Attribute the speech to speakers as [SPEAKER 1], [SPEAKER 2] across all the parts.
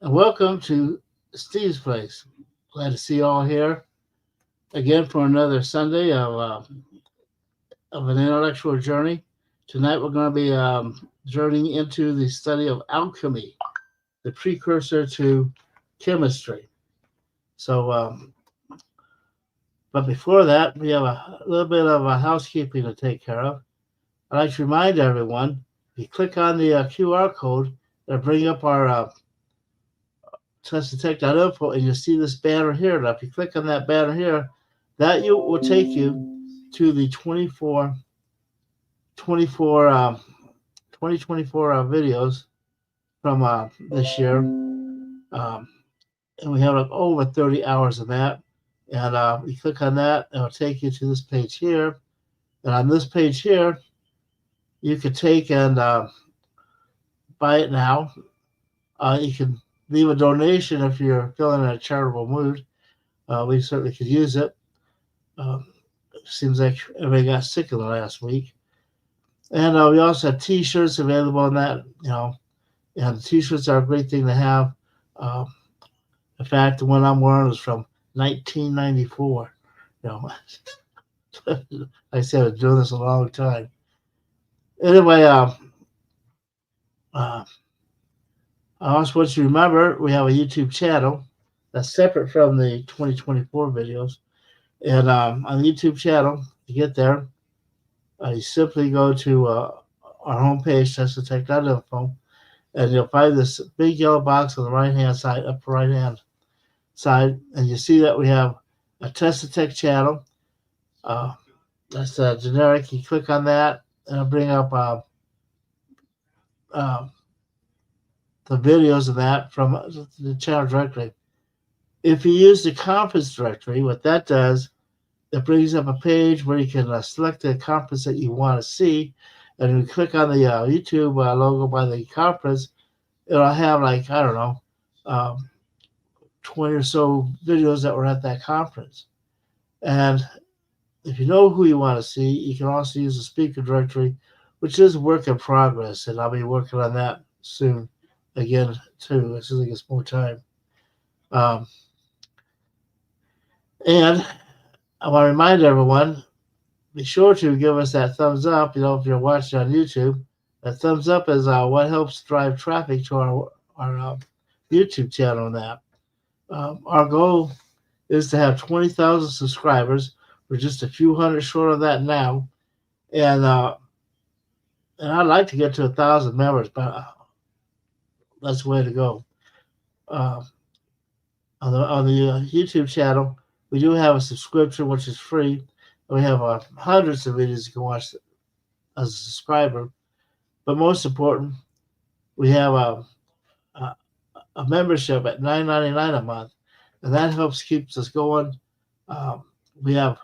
[SPEAKER 1] and welcome to Steve's Place. Glad to see you all here again for another Sunday of an intellectual journey. Tonight we're going to be journeying into the study of alchemy, the precursor to chemistry. So, but before that, we have a little bit of housekeeping to take care of. I'd like to remind everyone, if you click on the QR code, it'll bring up our TeslaTech.info, and you'll see this banner here. Now, if you click on that banner here, that will take you to the 2024 videos from this year. And we have like over 30 hours of that. And you click on that, and it'll take you to this page here. And on this page here, you can take and buy it now. You can leave a donation if you're feeling in a charitable mood. We certainly could use it. Seems like everybody got sick in the last week. And we also have T-shirts available on that, and the T-shirts are a great thing to have. In fact, the one I'm wearing is from 1994. Like I said, I've been doing this a long time. Anyway, I also want you to remember we have a YouTube channel that's separate from the 2024 videos. And on the YouTube channel, you get there, you simply go to our homepage, TeslaTech.info, and you'll find this big yellow box on the right-hand side, upper right-hand side, and you see that we have a TeslaTech channel. That's generic. You click on that, and it'll bring up the videos of that from the channel directory. If you use the conference directory, what that does, it brings up a page where you can select the conference that you want to see, and you click on the YouTube logo by the conference, it'll have 20 or so videos that were at that conference. And if you know who you want to see, you can also use the speaker directory, which is a work in progress, and I'll be working on that soon again too, as soon as I get more time. And I want to remind everyone, be sure to give us that thumbs up. If you're watching on YouTube, that thumbs up is what helps drive traffic to our YouTube channel. And that our goal is to have 20,000 subscribers. We're just a few hundred short of that now, and I'd like to get to 1,000 members, but that's the way to go. On the YouTube channel, we do have a subscription, which is free. We have hundreds of videos you can watch as a subscriber. But most important, we have a membership at $9.99 a month, and that helps keeps us going. We have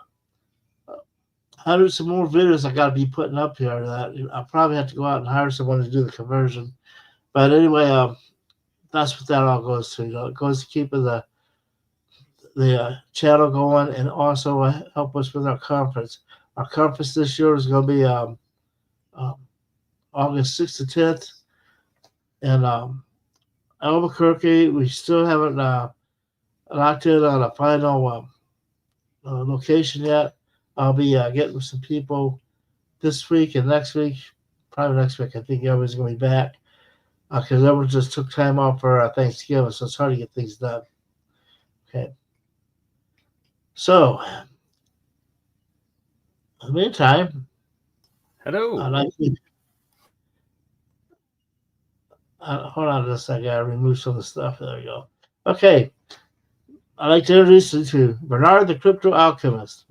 [SPEAKER 1] hundreds of more videos I got to be putting up here. That I'll probably have to go out and hire someone to do the conversion. But anyway, that's what that all goes to. It goes to keeping the channel going, and also help us with our conference. Our conference this year is going to be August 6th to 10th. And Albuquerque, we still haven't locked in on a final location yet. I'll be getting with some people this week and next week. Probably next week. I think everybody's going to be back because everyone just took time off for Thanksgiving, so it's hard to get things done. Okay. So, in the meantime,
[SPEAKER 2] hello.
[SPEAKER 1] Hold on just a second. I gotta remove some of the stuff. There we go. Okay. I'd like to introduce you to Bernard, the crypto alchemist.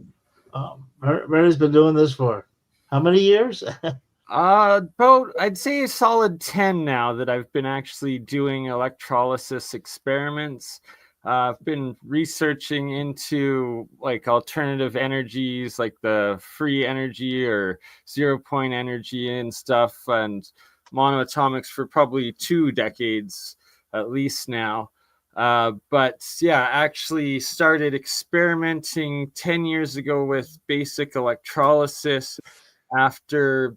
[SPEAKER 1] Bernard's been doing this for how many years?
[SPEAKER 2] About, I'd say a solid 10 now that I've been actually doing electrolysis experiments. I've been researching into alternative energies, like the free energy or 0-point energy and stuff, and monoatomics for probably 2 decades at least now. But yeah, actually started experimenting 10 years ago with basic electrolysis after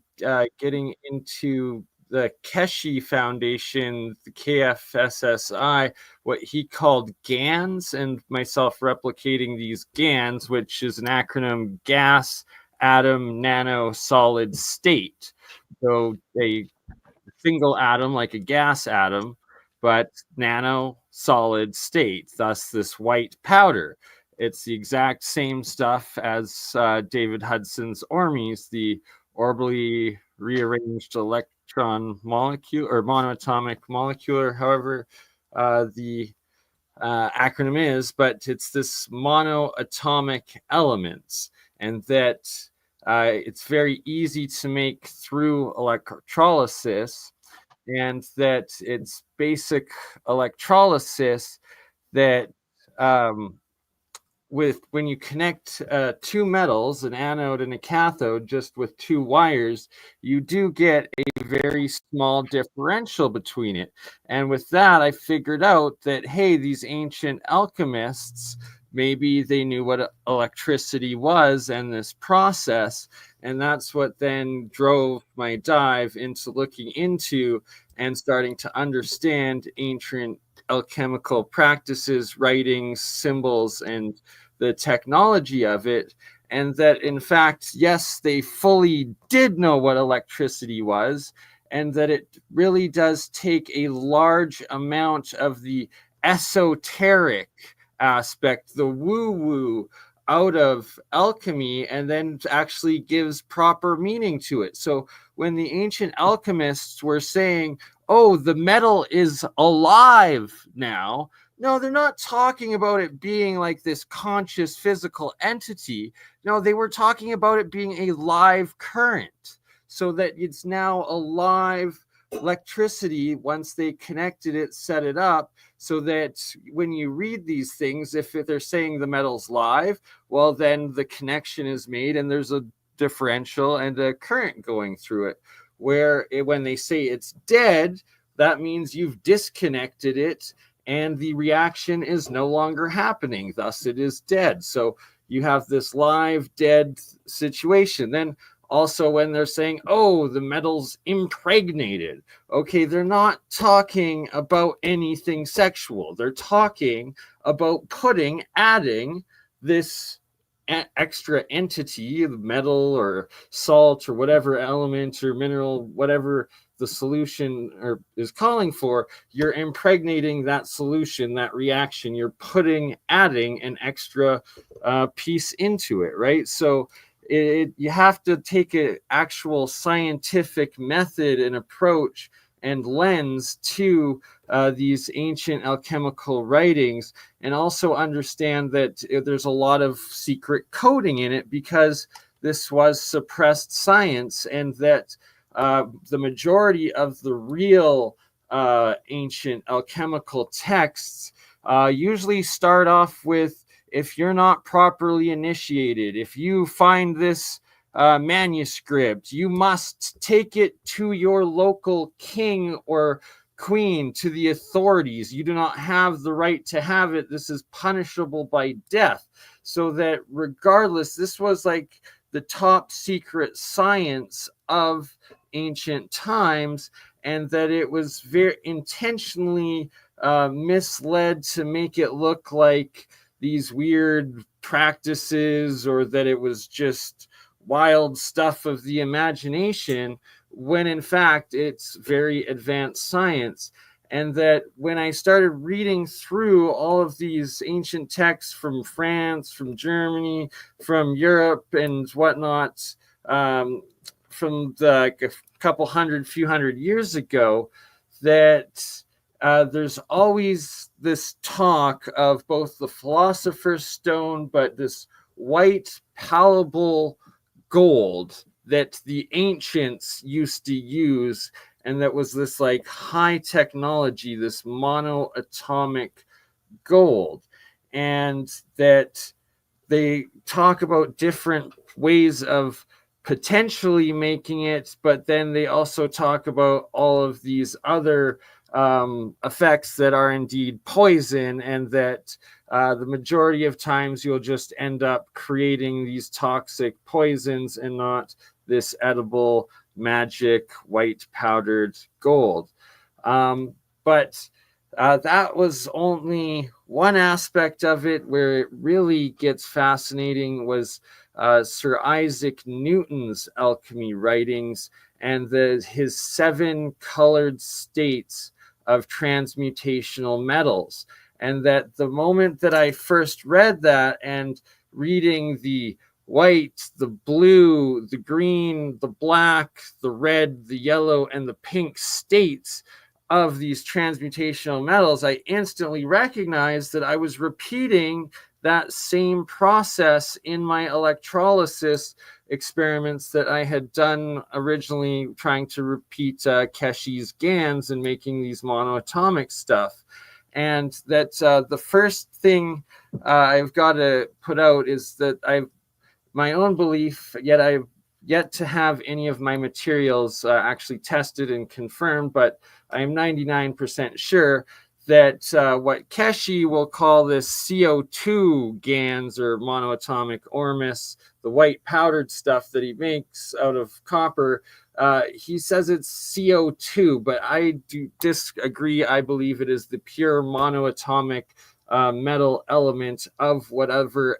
[SPEAKER 2] getting into the Keshe Foundation, the KFSSI, what he called GANs, and myself replicating these GANs, which is an acronym: gas, atom, nano, solid, state. So a single atom like a gas atom, but nano solid state, thus this white powder. It's the exact same stuff as David Hudson's ormus, the orbitally rearranged electron molecule or monoatomic molecule, or however the acronym is, but it's this monoatomic elements, and that it's very easy to make through electrolysis, and that it's basic electrolysis that when you connect two metals, an anode and a cathode, just with two wires, you do get a very small differential between it. And with that, I figured out that, hey, these ancient alchemists, maybe they knew what electricity was and this process. And that's what then drove my dive into looking into and starting to understand ancient alchemical practices, writings, symbols, and the technology of it. And that, in fact, yes, they fully did know what electricity was, and that it really does take a large amount of the esoteric aspect, the woo-woo, out of alchemy, and then actually gives proper meaning to it. So when the ancient alchemists were saying, oh, the metal is alive now, no, they're not talking about it being like this conscious physical entity. No, they were talking about it being a live current, so that it's now a live electricity once they connected it, set it up, so that when you read these things, if they're saying the metal's live, well, then the connection is made and there's a differential and a current going through it. When they say it's dead, that means you've disconnected it and the reaction is no longer happening. Thus, it is dead. So you have this live dead situation. Then also when they're saying, oh, the metal's impregnated. Okay, they're not talking about anything sexual. They're talking about adding this extra entity, metal or salt or whatever element or mineral, whatever the solution is calling for, you're impregnating that solution, that reaction, you're adding an extra piece into it, right? So you have to take an actual scientific method and approach and lens to these ancient alchemical writings, and also understand that there's a lot of secret coding in it, because this was suppressed science, and that the majority of the real ancient alchemical texts usually start off with, if you're not properly initiated, if you find this manuscript, you must take it to your local king or queen, to the authorities. You do not have the right to have it. This is punishable by death. So that regardless, this was like the top secret science of ancient times, and that it was very intentionally misled to make it look like these weird practices, or that it was just wild stuff of the imagination, when in fact it's very advanced science. And that when I started reading through all of these ancient texts from France, from Germany, from Europe and whatnot, from a few hundred years ago, that there's always this talk of both the philosopher's stone, but this white palatable gold that the ancients used to use, and that was this like high technology, this monoatomic gold. And that they talk about different ways of potentially making it, but then they also talk about all of these other effects that are indeed poison, and that the majority of times you'll just end up creating these toxic poisons and not this edible magic white powdered gold. But that was only one aspect of it. Where it really gets fascinating was Sir Isaac Newton's alchemy writings and his 7 colored states of transmutational metals. And that the moment that I first read that, and reading the white, the blue, the green, the black, the red, the yellow, and the pink states of these transmutational metals, I instantly recognized that I was repeating that same process in my electrolysis experiments that I had done originally, trying to repeat Keshe's GANs and making these monoatomic stuff. And that the first thing I've got to put out is that my own belief, I've yet to have any of my materials actually tested and confirmed, but I'm 99% sure that what Keshe will call this CO2 GANs or monoatomic ormus, the white powdered stuff that he makes out of copper, he says it's CO2, but I do disagree. I believe it is the pure monoatomic metal element of whatever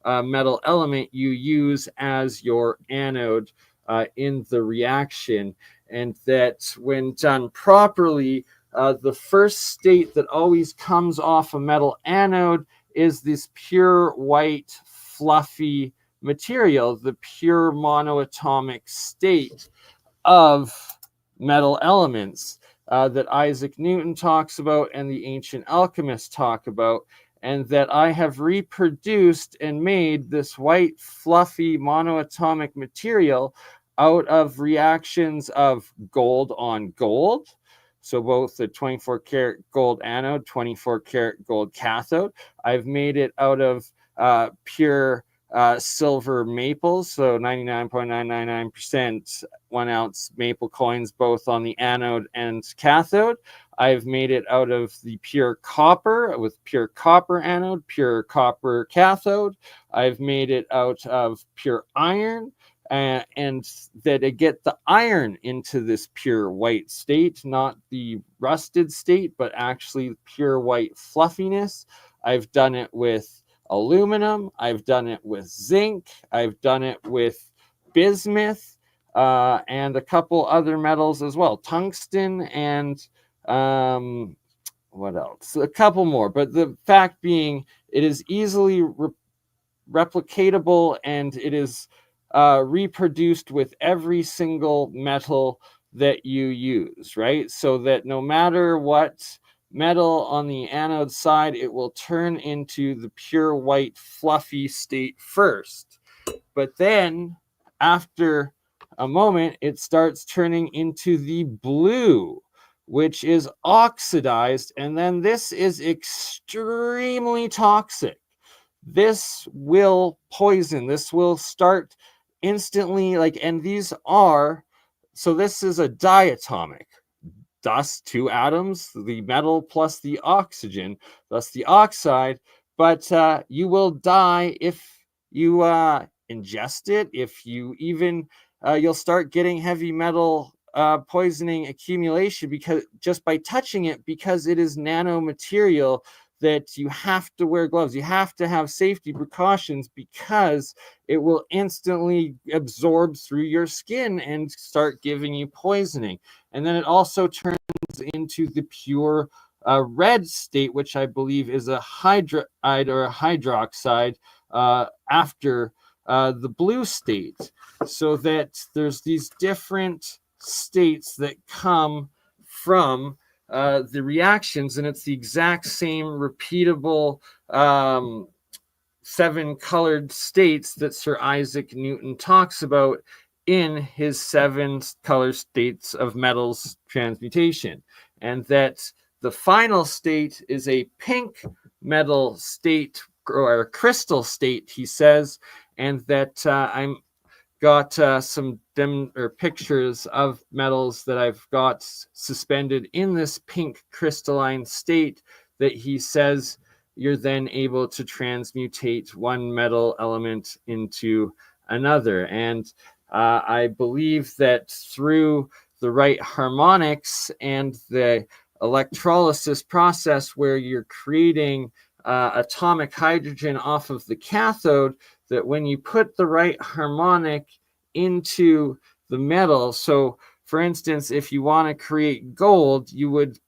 [SPEAKER 2] metal element you use as your anode in the reaction. And that when done properly, the first state that always comes off a metal anode is this pure white fluffy material, the pure monoatomic state of metal elements that Isaac Newton talks about and the ancient alchemists talk about. And that I have reproduced and made this white, fluffy, monoatomic material out of reactions of gold on gold. So both the 24 karat gold anode, 24 karat gold cathode. I've made it out of pure silver maples, so 99.999% 1 ounce maple coins, both on the anode and cathode. I've made it out of the pure copper with pure copper anode, pure copper cathode. I've made it out of pure iron, and that I get the iron into this pure white state, not the rusted state, but actually pure white fluffiness. I've done it with aluminum. I've done it with zinc. I've done it with bismuth and a couple other metals as well, tungsten and what else? A couple more. But the fact being, it is easily replicatable, and it is reproduced with every single metal that you use, right? So that no matter what metal on the anode side, it will turn into the pure white fluffy state first. But then after a moment, it starts turning into the blue, which is oxidized. And then this is extremely toxic. This will poison. This will start instantly, and these are, so this is a diatomic. Thus, 2 atoms, the metal plus the oxygen, thus the oxide. But you will die if you ingest it. If you even, you'll start getting heavy metal poisoning accumulation because just by touching it, because it is nanomaterial that you have to wear gloves. You have to have safety precautions because it will instantly absorb through your skin and start giving you poisoning. And then it also turns into the pure red state, which I believe is a hydride or a hydroxide after the blue state. So that there's these different states that come from the reactions, and it's the exact same repeatable 7 colored states that Sir Isaac Newton talks about in his 7 color states of metals transmutation. And that the final state is a pink metal state or a crystal state, he says, and that I'm got some pictures of metals that I've got suspended in this pink crystalline state that he says you're then able to transmutate one metal element into another. And I believe that through the right harmonics and the electrolysis process, where you're creating atomic hydrogen off of the cathode, that when you put the right harmonic into the metal, so for instance, if you want to create gold, you would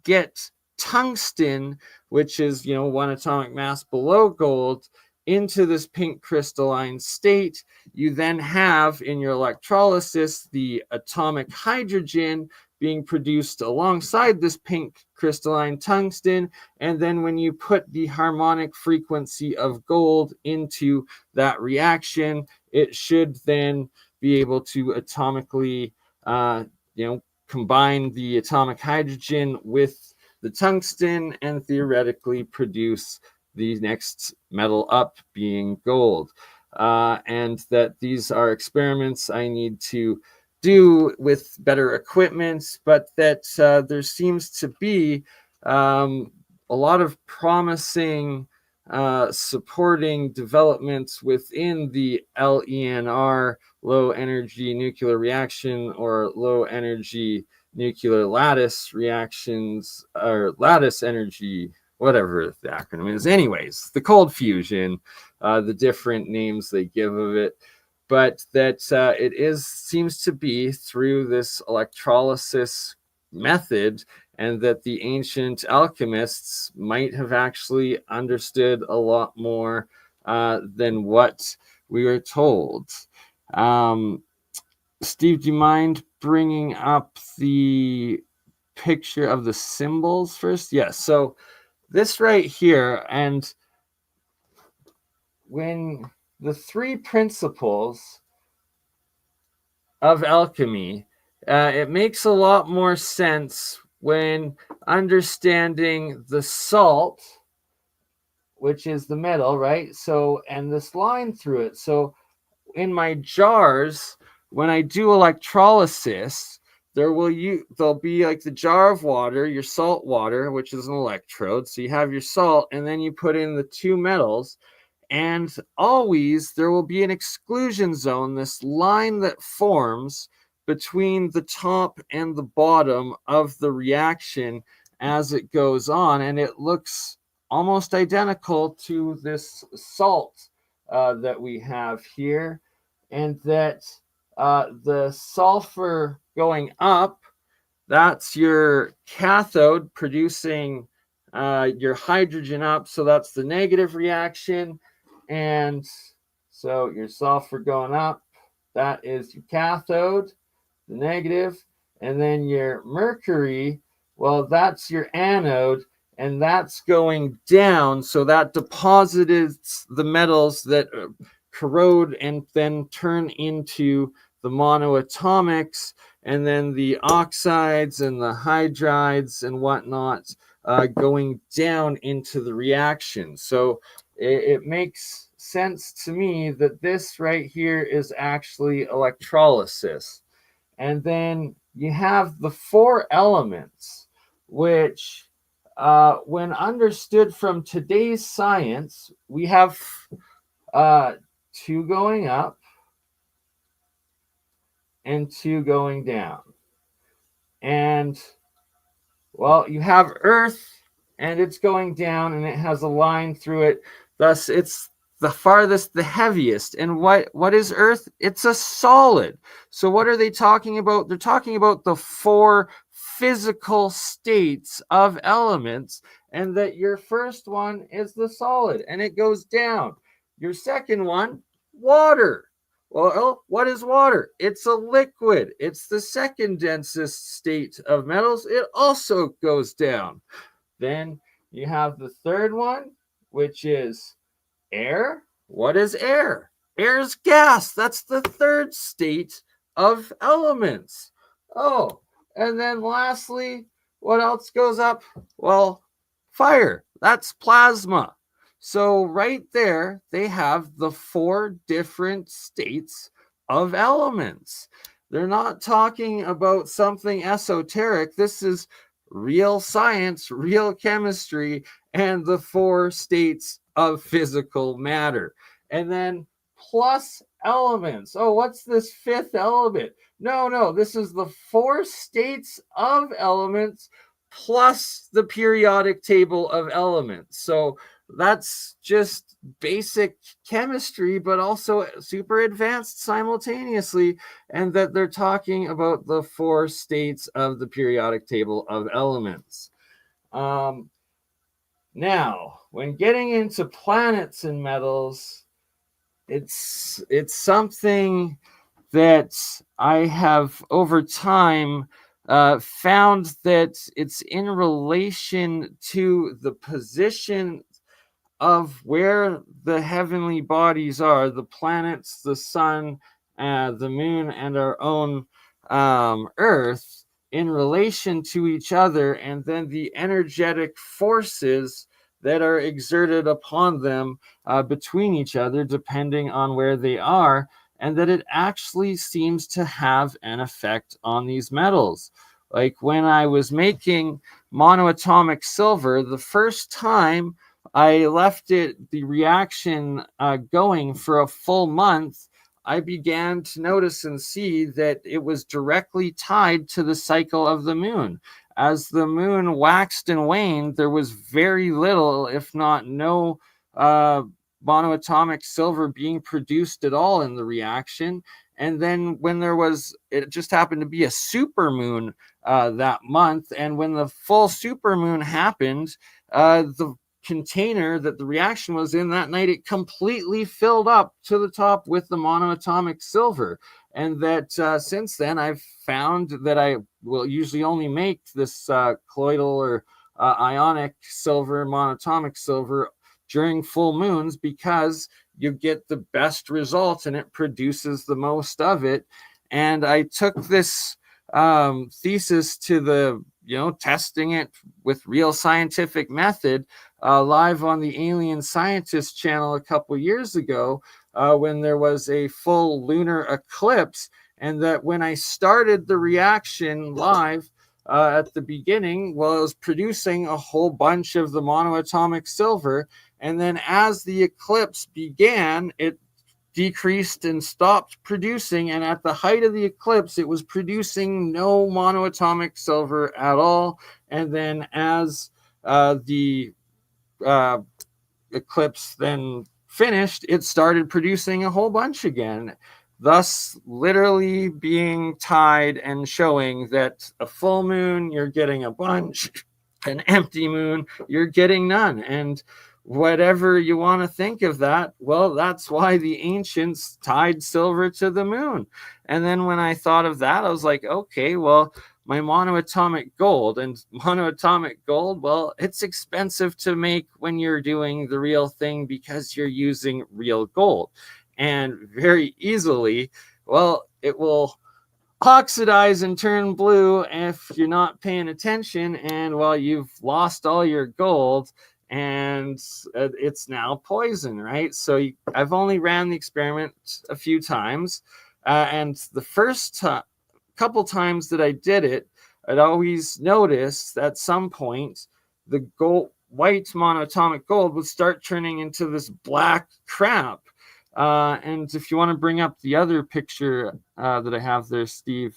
[SPEAKER 2] get tungsten, which is, you know, 1 atomic mass below gold, into this pink crystalline state. You then have in your electrolysis the atomic hydrogen being produced alongside this pink crystalline tungsten. And then when you put the harmonic frequency of gold into that reaction, it should then be able to atomically, combine the atomic hydrogen with the tungsten and theoretically produce the next metal up, being gold. And that these are experiments I need to do with better equipment, but that there seems to be a lot of promising supporting developments within the LENR, low energy nuclear reaction, or low energy nuclear lattice reactions, or lattice energy, whatever the acronym is. Anyways, the cold fusion, the different names they give of it, but that it seems to be through this electrolysis method, and that the ancient alchemists might have actually understood a lot more than what we were told. Steve, do you mind bringing up the picture of the symbols first? Yes. So this right here, and when the 3 principles of alchemy, it makes a lot more sense when understanding the salt, which is the metal, right? So, and this line through it. So in my jars, when I do electrolysis, there'll be like the jar of water, your salt water, which is an electrode. So you have your salt, and then you put in the 2 metals, and always there will be an exclusion zone, this line that forms between the top and the bottom of the reaction as it goes on, and it looks almost identical to this salt that we have here. And that the sulfur going up, that's your cathode producing your hydrogen up, so that's the negative reaction. And so your sulfur going up, that is your cathode, the negative. And then your mercury, well, that's your anode, and that's going down, so that deposits the metals that corrode and then turn into the monoatomics, and then the oxides and the hydrides and whatnot going down into the reaction. So it makes sense to me that this right here is actually electrolysis. And then you have the 4 elements, which when understood from today's science, we have 2 going up and 2 going down. And well, you have Earth, and it's going down, and it has a line through it. Thus, it's the farthest, the heaviest. And what is Earth? It's a solid. So what are they talking about? They're talking about the 4 physical states of elements, and that your first one is the solid, and it goes down. Your second one, water. Well, what is water? It's a liquid. It's the second densest state of metals. It also goes down. Then you have the third one, which is air. What is air? Air is gas. That's the third state of elements. Oh, and then lastly, what else goes up? Well, fire. That's plasma. So right there, they have the 4 different states of elements. They're not talking about something esoteric. This is real science, real chemistry, and the 4 states of physical matter. And then plus elements. Oh, what's this 5th element? No, this is the 4 states of elements plus the periodic table of elements. So that's just basic chemistry, but also super advanced simultaneously, and that they're talking about the 4 states of the periodic table of elements. Now, when getting into planets and metals, it's something that I have over time found that it's in relation to the position of where the heavenly bodies are, the planets, the sun, the moon, and our own Earth, in relation to each other, and then the energetic forces that are exerted upon them between each other, depending on where they are, and that it actually seems to have an effect on these metals. Like when I was making monoatomic silver, the first time I left the reaction going for a full month, I began to notice and see that it was directly tied to the cycle of the moon. As the moon waxed and waned, there was very little, if not no, monoatomic silver being produced at all in the reaction. And then when it just happened to be a supermoon that month. And when the full supermoon happened, the container that the reaction was in that night, it completely filled up to the top with the monoatomic silver. And that since then, I've found that I will usually only make this colloidal or ionic silver, monatomic silver, during full moons, because you get the best results and it produces the most of it. And I took this thesis to the, testing it with real scientific method live on the Alien Scientist channel a couple years ago when there was a full lunar eclipse. And that when I started the reaction live at the beginning, well, it was producing a whole bunch of the monoatomic silver. And then as the eclipse began, it decreased and stopped producing. And at the height of the eclipse, it was producing no monoatomic silver at all. And then as the eclipse then finished, it started producing a whole bunch again, thus literally being tied and showing that a full moon, you're getting a bunch, an empty moon, you're getting none. And whatever you want to think of that, well, that's why the ancients tied silver to the moon. And then when I thought of that, I was like, okay, well, my monoatomic gold, well, it's expensive to make when you're doing the real thing because you're using real gold. And very easily, well, it will oxidize and turn blue if you're not paying attention. And well, you've lost all your gold and it's now poison, right? So I've only ran the experiment a few times. And the first couple times that I did it, I'd always notice that at some point the white monoatomic gold would start turning into this black crap. And if you want to bring up the other picture that I have there, Steve,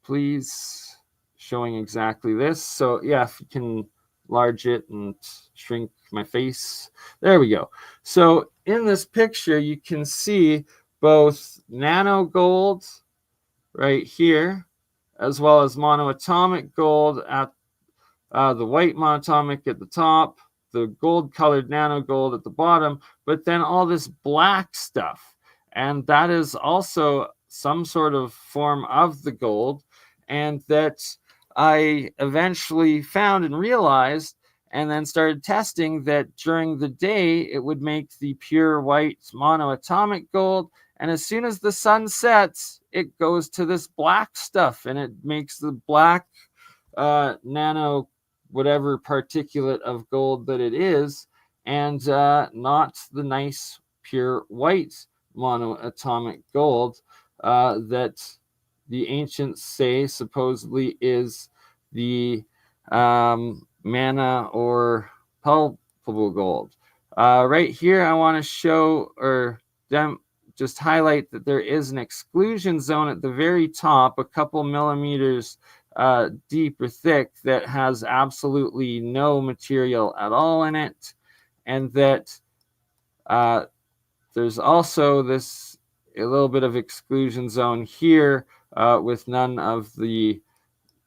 [SPEAKER 2] please, showing exactly this. So yeah, if you can enlarge it and shrink my face. There we go. So in this picture, you can see both nano gold right here, as well as monoatomic gold at the white monatomic at the top, the gold colored nano gold at the bottom, but then all this black stuff. And that is also some sort of form of the gold. And that I eventually found and realized, and then started testing, that during the day, it would make the pure white monoatomic gold. And as soon as the sun sets, it goes to this black stuff and it makes the black nano whatever particulate of gold that it is, and not the nice pure white monoatomic gold. that the ancients say supposedly is the mana or palpable gold. Right here, I want to show or just highlight that there is an exclusion zone at the very top, a couple millimeters deep or thick, that has absolutely no material at all in it, and that there's also this a little bit of exclusion zone here with none of the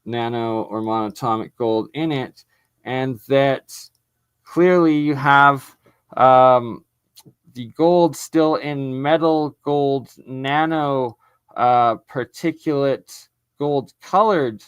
[SPEAKER 2] nano or monatomic gold in it, and that clearly you have the gold still in metal gold nano particulate gold colored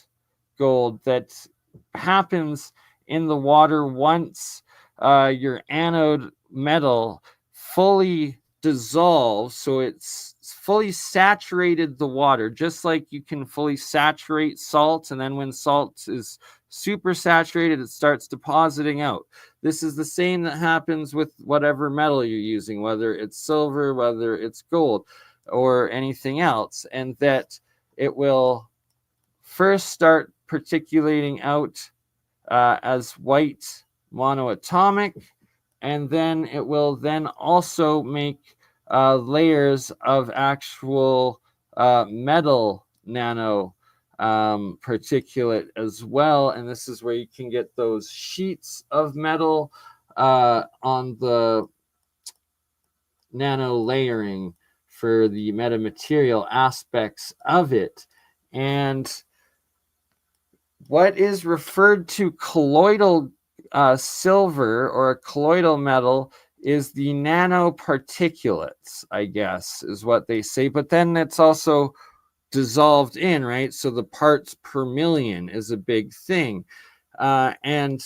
[SPEAKER 2] gold that happens in the water once your anode metal fully dissolves, so it's fully saturated the water, just like you can fully saturate salt, and then when salt is super saturated, it starts depositing out. This is the same that happens with whatever metal you're using, whether it's silver, whether it's gold, or anything else, and that it will first start particulating out as white monoatomic, and then it will then also make layers of actual metal nano particulate as well. And this is where you can get those sheets of metal on the nano layering for the metamaterial aspects of it. And what is referred to colloidal silver or a colloidal metal is the nanoparticulates, I guess, is what they say. But then it's also dissolved in, right? So the parts per million is a big thing. And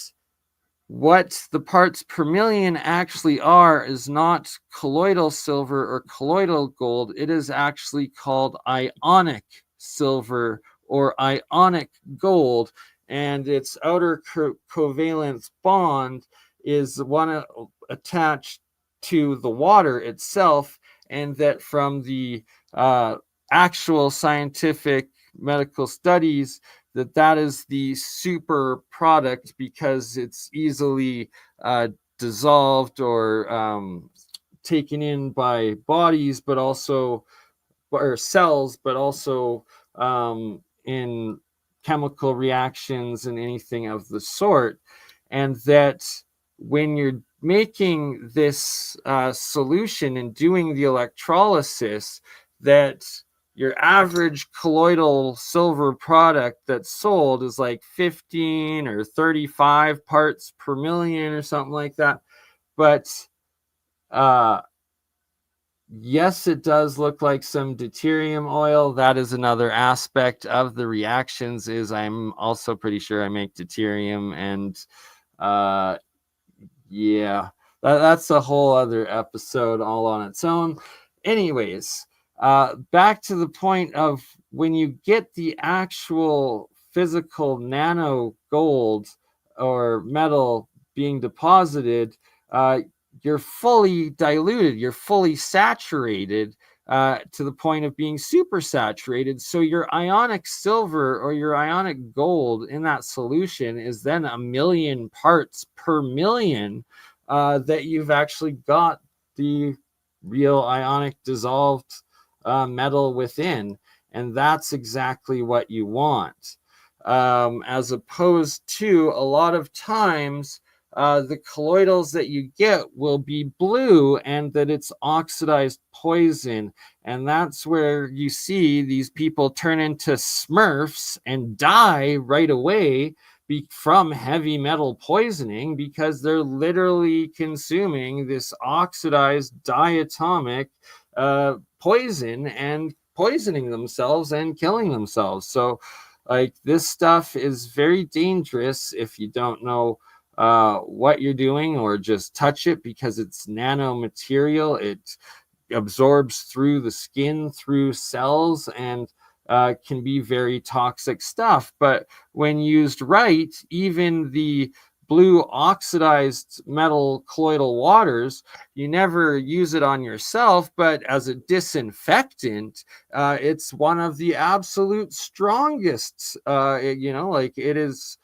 [SPEAKER 2] what the parts per million actually are is not colloidal silver or colloidal gold. It is actually called ionic silver or ionic gold, and its outer covalent bond is one attached to the water itself, and that from the actual scientific medical studies, that is the super product because it's easily dissolved or taken in by bodies, but also or cells, but also in chemical reactions and anything of the sort. And that when you're making this solution and doing the electrolysis, that your average colloidal silver product that's sold is like 15 or 35 parts per million or something like that. But yes, it does look like some deuterium oil. That is another aspect of the reactions. Is I'm also pretty sure I make deuterium, and yeah, that's a whole other episode all on its own. Anyways, back to the point of when you get the actual physical nano gold or metal being deposited, you're fully diluted, you're fully saturated to the point of being super saturated. So your ionic silver or your ionic gold in that solution is then 1,000,000 parts per million that you've actually got the real ionic dissolved metal within. And that's exactly what you want. As opposed to a lot of times, the colloidals that you get will be blue and that it's oxidized poison. And that's where you see these people turn into Smurfs and die right away from heavy metal poisoning because they're literally consuming this oxidized diatomic poison and poisoning themselves and killing themselves. So like this stuff is very dangerous if you don't know what you're doing or just touch it because it's nanomaterial. It absorbs through the skin, through cells, and can be very toxic stuff. But when used right, even the blue oxidized metal colloidal waters, you never use it on yourself, but as a disinfectant, it's one of the absolute strongest. Like it is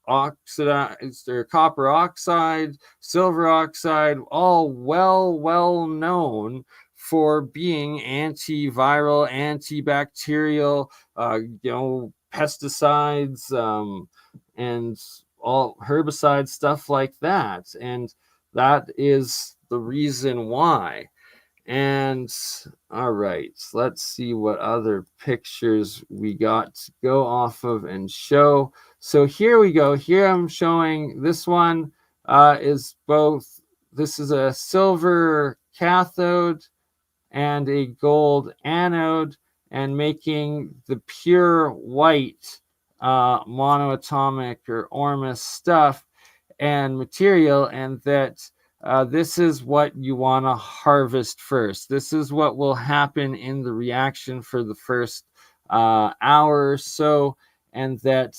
[SPEAKER 2] oxidized or copper oxide, silver oxide, all well known for being antiviral, antibacterial, pesticides, and all herbicides, stuff like that. And that is the reason why. And all right, let's see what other pictures we got to go off of and show. So here we go. Here I'm showing this one is both, this is a silver cathode and a gold anode, and making the pure white monoatomic or ormus stuff and material, and that this is what you want to harvest first. This is what will happen in the reaction for the first hour or so, and that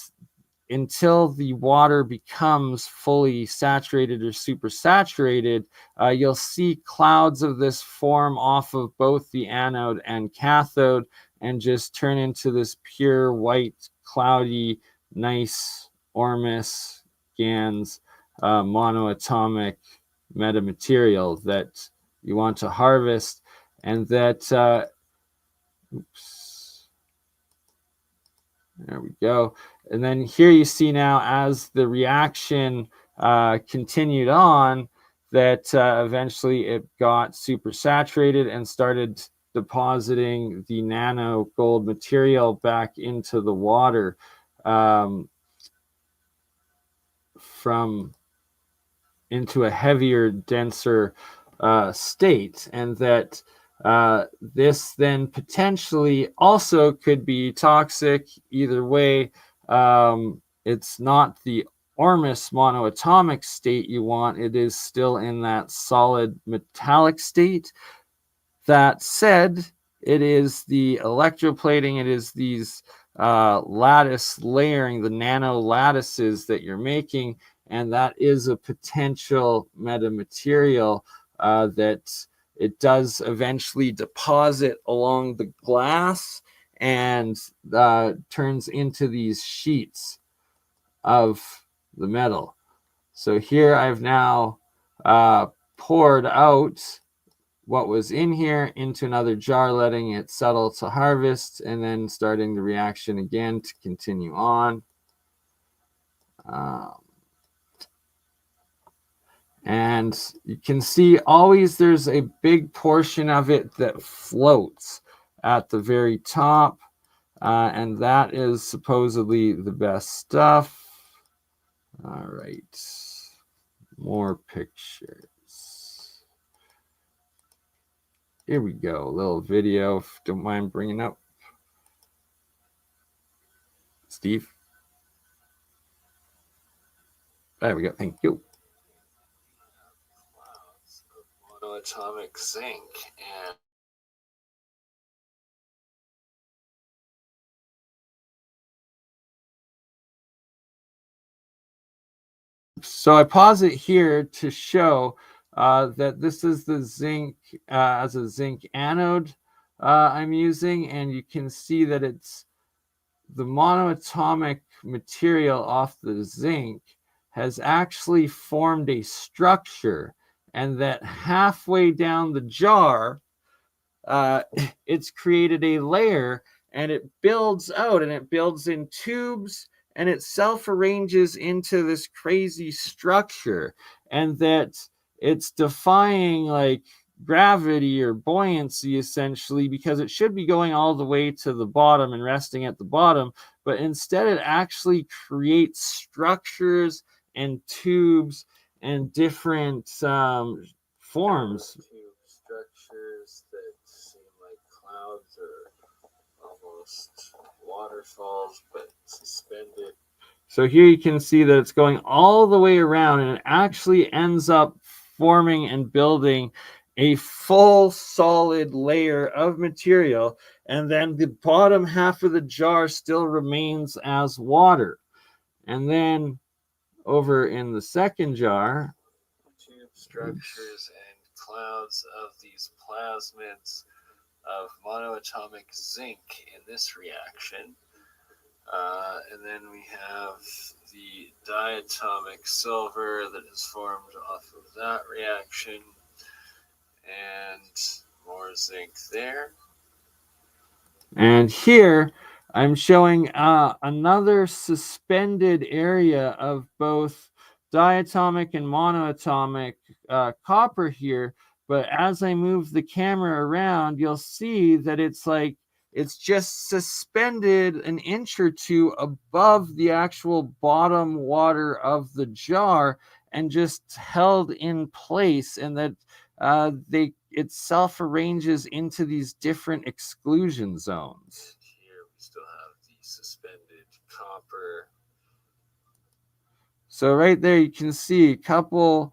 [SPEAKER 2] until the water becomes fully saturated or supersaturated, you'll see clouds of this form off of both the anode and cathode and just turn into this pure white, cloudy, nice ormus GANs monoatomic metamaterial that you want to harvest. And that there we go. And then here you see now, as the reaction continued on, that eventually it got supersaturated and started depositing the nano gold material back into the water into a heavier, denser state. And that this then potentially also could be toxic. Either way, it's not the ormus monoatomic state you want. It is still in that solid metallic state. That said, it is the electroplating, it is these lattice layering, the nano lattices that you're making, and that is a potential metamaterial that it does eventually deposit along the glass and turns into these sheets of the metal. So here I've now poured out what was in here into another jar, letting it settle to harvest, and then starting the reaction again to continue on. And you can see always there's a big portion of it that floats at the very top, and that is supposedly the best stuff. All right, more pictures. Here we go, a little video, if you don't mind bringing up. Steve. There we go, thank you. Monoatomic zinc and so I pause it here to show that this is the zinc as a zinc anode I'm using, and you can see that it's the monoatomic material off the zinc has actually formed a structure, and that halfway down the jar it's created a layer, and it builds out, and it builds in tubes, and it self-arranges into this crazy structure, and that it's defying like gravity or buoyancy essentially, because it should be going all the way to the bottom and resting at the bottom, but instead it actually creates structures and tubes and different forms. Structures that seem like clouds or almost waterfalls, but suspended. So here you can see that it's going all the way around, and it actually ends up forming and building a full solid layer of material, and then the bottom half of the jar still remains as water. And then over in the second jar.
[SPEAKER 3] Tube structures and clouds of these plasmids of monoatomic zinc in this reaction. And then we have the diatomic silver that is formed off of that reaction, and more zinc there.
[SPEAKER 2] And here I'm showing another suspended area of both diatomic and monoatomic copper here. But as I move the camera around, you'll see that it's just suspended an inch or two above the actual bottom water of the jar and just held in place, and that it self-arranges into these different exclusion zones.
[SPEAKER 3] Here we still have the suspended copper.
[SPEAKER 2] So right there you can see a couple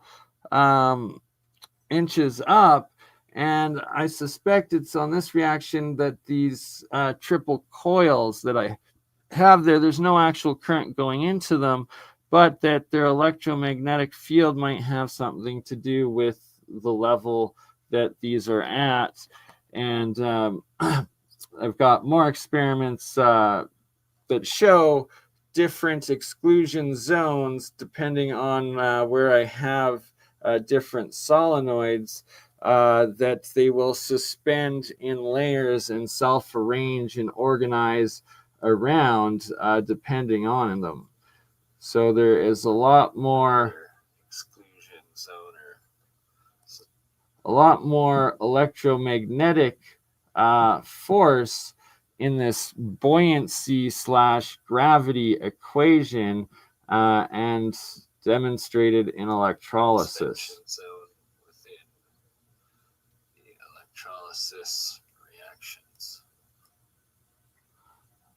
[SPEAKER 2] inches up, and I suspect it's on this reaction that these triple coils that I have there's no actual current going into them, but that their electromagnetic field might have something to do with the level that these are at. And I've got more experiments that show different exclusion zones depending on where I have different solenoids that they will suspend in layers and self-arrange and organize around depending on them. So there is a lot more
[SPEAKER 3] exclusion zone,
[SPEAKER 2] a lot more electromagnetic force in this buoyancy / gravity equation and demonstrated in electrolysis.
[SPEAKER 3] Zone within the electrolysis reactions.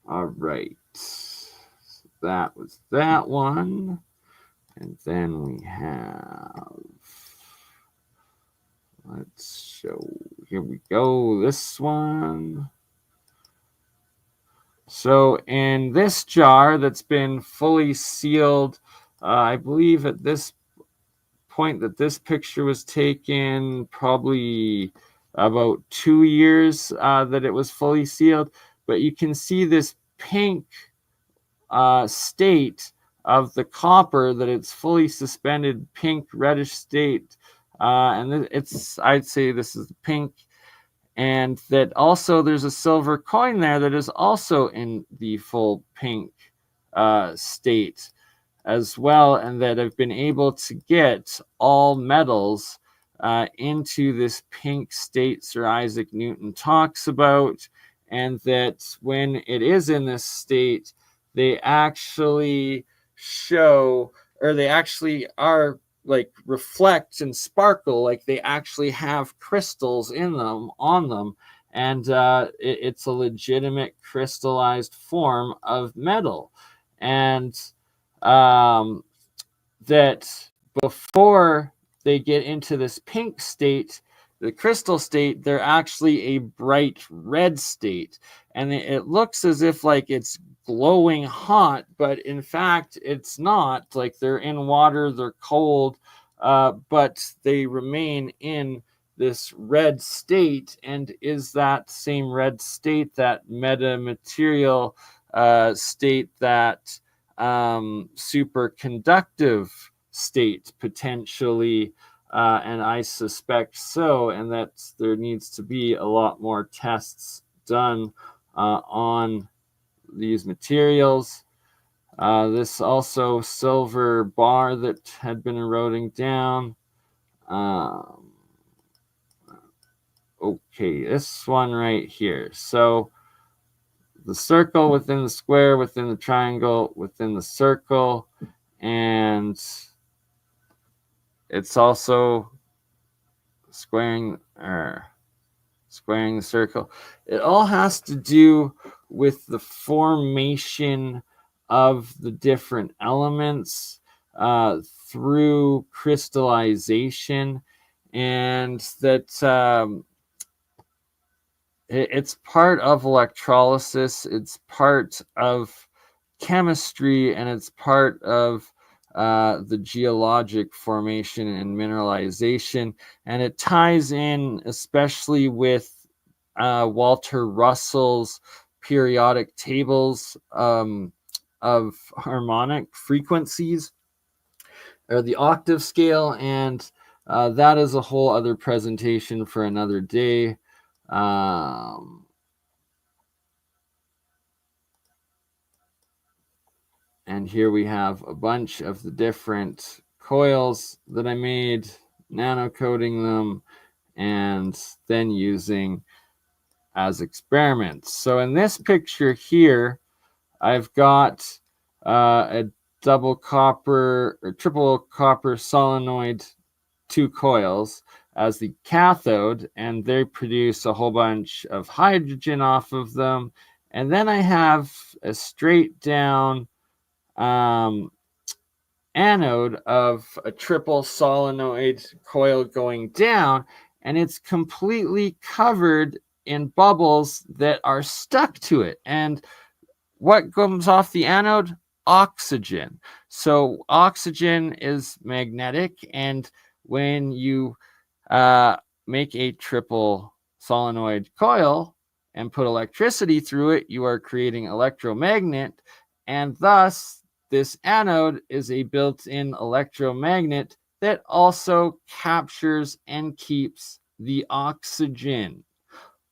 [SPEAKER 2] All right, so that was that one, and then we have, let's show, here we go, this one. So in this jar that's been fully sealed, I believe at this point that this picture was taken, probably about 2 years that it was fully sealed, but you can see this pink state of the copper, that it's fully suspended, pink reddish state, and I'd say this is pink, and that also there's a silver coin there that is also in the full pink state as well, and that I've been able to get all metals into this pink state Sir Isaac Newton talks about, and that when it is in this state, they actually show, or they actually are like reflect and sparkle, like they actually have crystals in them, on them, and it's a legitimate crystallized form of metal. And that before they get into this pink state, the crystal state, they're actually a bright red state, and it looks as if like it's glowing hot, but in fact it's not. Like they're in water, they're cold, but they remain in this red state. And is that same red state that metamaterial state, that superconductive state potentially? And I suspect so, and that there needs to be a lot more tests done on these materials. This also silver bar that had been eroding down. Okay, this one right here. So the circle within the square, within the triangle, within the circle, and it's also squaring the circle. It all has to do with the formation of the different elements through crystallization, and that it's part of electrolysis, it's part of chemistry, and it's part of the geologic formation and mineralization, and it ties in especially with Walter Russell's periodic tables of harmonic frequencies, or the octave scale, and that is a whole other presentation for another day. And here we have a bunch of the different coils that I made, nano coating them, and then using as experiments. So in this picture here, I've got a double copper or triple copper solenoid 2 coils as the cathode, and they produce a whole bunch of hydrogen off of them. And then I have a straight down anode of a triple solenoid coil going down, and it's completely covered in bubbles that are stuck to it. And what comes off the anode? Oxygen. So oxygen is magnetic, and when you make a triple solenoid coil and put electricity through it, you are creating electromagnet, and thus this anode is a built-in electromagnet that also captures and keeps the oxygen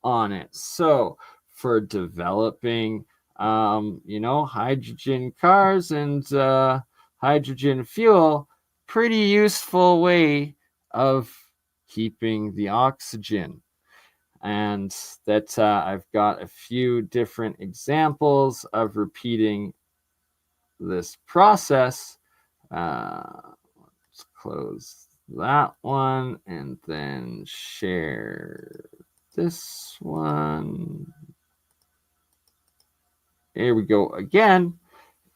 [SPEAKER 2] on it. So for developing hydrogen cars and hydrogen fuel, pretty useful way of keeping the oxygen. And that I've got a few different examples of repeating this process. Let's close that one and then share this one. Here we go again.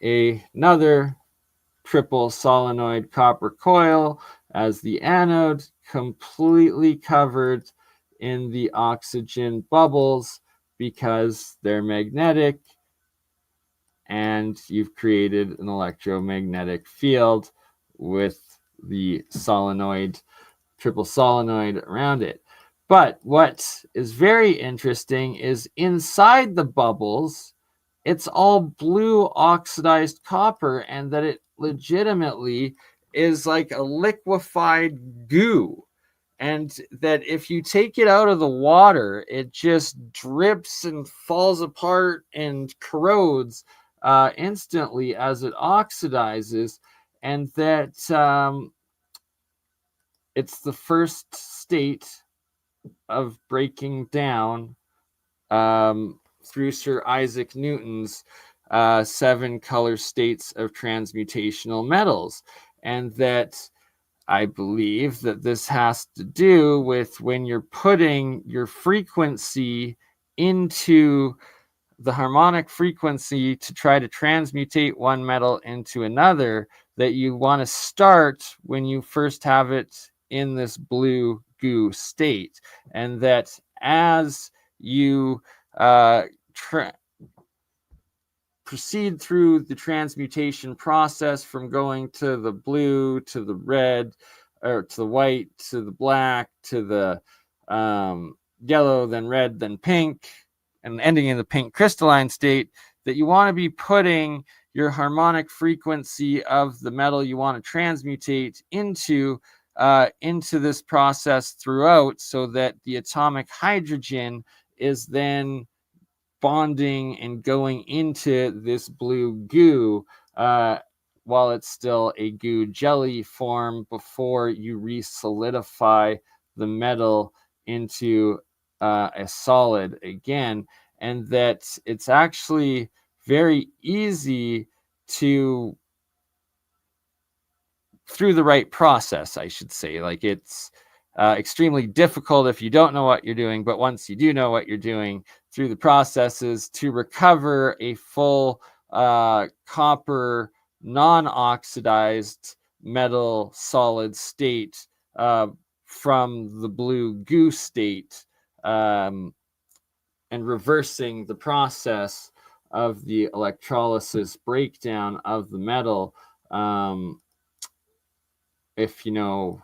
[SPEAKER 2] Another triple solenoid copper coil as the anode, completely covered in the oxygen bubbles because they're magnetic, and you've created an electromagnetic field with the solenoid, triple solenoid around it. But what is very interesting is inside the bubbles, it's all blue oxidized copper, and that it legitimately is like a liquefied goo. And that if you take it out of the water, it just drips and falls apart and corrodes instantly as it oxidizes. And that it's the first state of breaking down through Sir Isaac Newton's 7 color states of transmutational metals. And that I believe that this has to do with when you're putting your frequency into the harmonic frequency to try to transmutate one metal into another, that you want to start when you first have it in this blue goo state. And that as you proceed through the transmutation process from going to the blue to the red, or to the white to the black to the yellow, then red, then pink, and ending in the pink crystalline state, that you want to be putting your harmonic frequency of the metal you want to transmutate into this process throughout, so that the atomic hydrogen is then bonding and going into this blue goo while it's still a goo jelly form before you re-solidify the metal into a solid again. And that it's actually very easy to, through the right process, I should say. Like, it's extremely difficult if you don't know what you're doing, but once you do know what you're doing, through the processes to recover a full copper non-oxidized metal solid state from the blue goo state, and reversing the process of the electrolysis breakdown of the metal if you know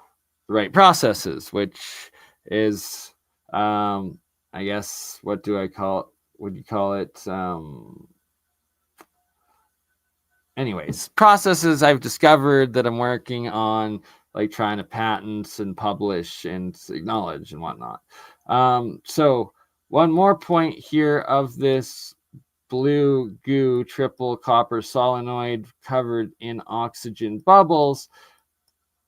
[SPEAKER 2] the right processes, which is, I guess, what do I call it? Would you call it? Anyways, processes I've discovered that I'm working on, like trying to patent and publish and acknowledge and whatnot. So one more point here of this blue goo triple copper solenoid covered in oxygen bubbles.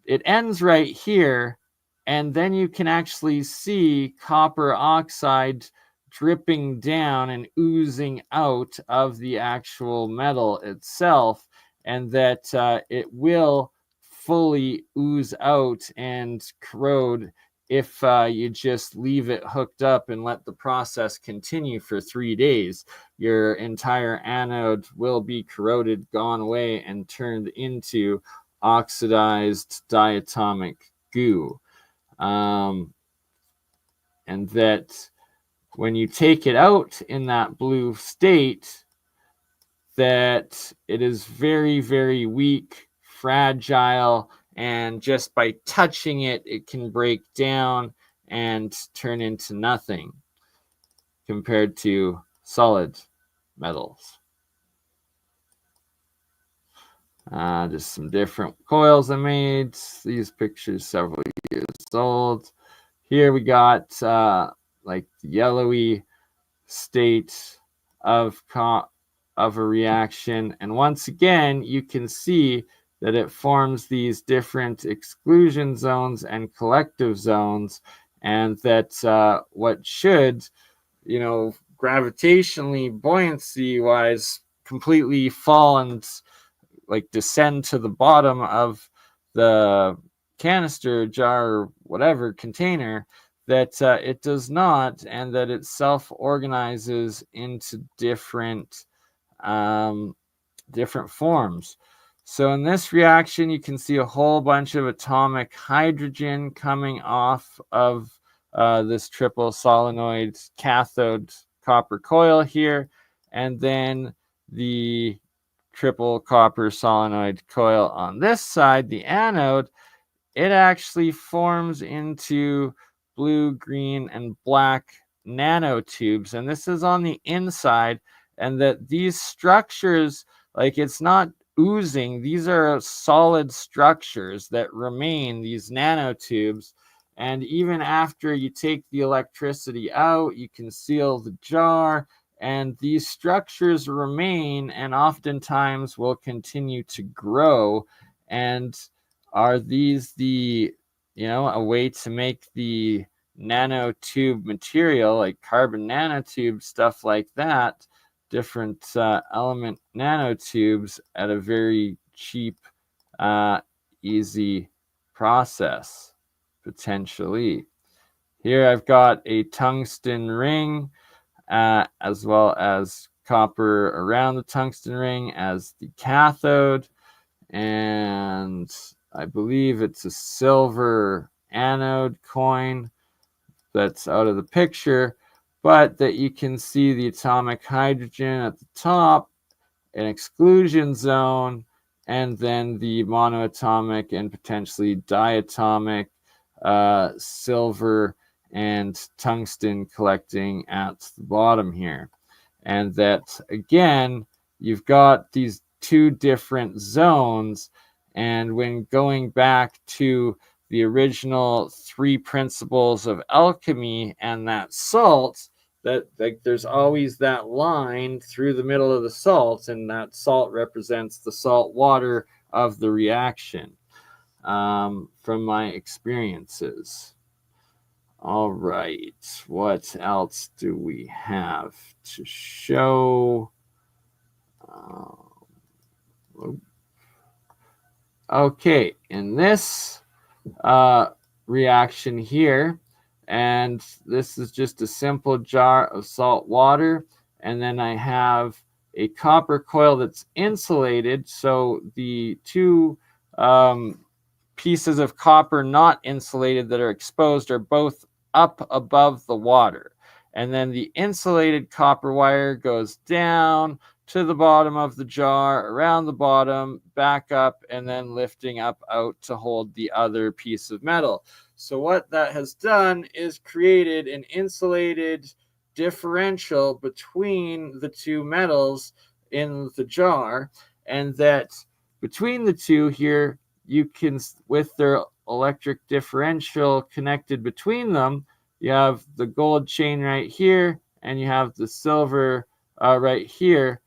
[SPEAKER 2] It ends right here, and then you can actually see copper oxide dripping down and oozing out of the actual metal itself, and that it will fully ooze out and corrode if you just leave it hooked up and let the process continue for 3 days. Your entire anode will be corroded, gone away, and turned into oxidized diatomic goo. And that when you take it out in that blue state, that it is very, very weak, fragile, and just by touching it, it can break down and turn into nothing compared to solid metals. Just some different coils I made. These pictures several years old. Here we got like the yellowy state of a reaction, and once again you can see that it forms these different exclusion zones and collective zones, and that what should, you know, gravitationally, buoyancy wise, completely fall and like descend to the bottom of the canister, jar, or whatever container, that it does not, and that it self-organizes into different different forms. So in this reaction, you can see a whole bunch of atomic hydrogen coming off of this triple solenoid cathode copper coil here, and then the triple copper solenoid coil on this side, the anode, it actually forms into blue, green, and black nanotubes. And this is on the inside, and that these structures, like it's not oozing, these are solid structures that remain, these nanotubes. And even after you take the electricity out, you can seal the jar, and these structures remain and oftentimes will continue to grow. And are these the, you know, a way to make the nanotube material, like carbon nanotube, stuff like that, different element nanotubes at a very cheap, easy process, potentially. Here I've got a tungsten ring, as well as copper around the tungsten ring as the cathode, and I believe it's a silver anode coin that's out of the picture, but that you can see the atomic hydrogen at the top, an exclusion zone, and then the monoatomic and potentially diatomic silver and tungsten collecting at the bottom here. And that, again, you've got these two different zones, and when going back to the original 3 principles of alchemy and that salt, that like there's always that line through the middle of the salt, and that salt represents the salt water of the reaction, from my experiences. All right, what else do we have to show? Okay, in this reaction here, and this is just a simple jar of salt water, and then I have a copper coil that's insulated, so the two pieces of copper not insulated that are exposed are both up above the water. and then the insulated copper wire goes down to the bottom of the jar, around the bottom, back up, and then lifting up out to hold the other piece of metal. So what that has done is created an insulated differential between the two metals in the jar, and that between the two here, you can, with their electric differential connected between them, you have the gold chain right here, and you have the silver right here.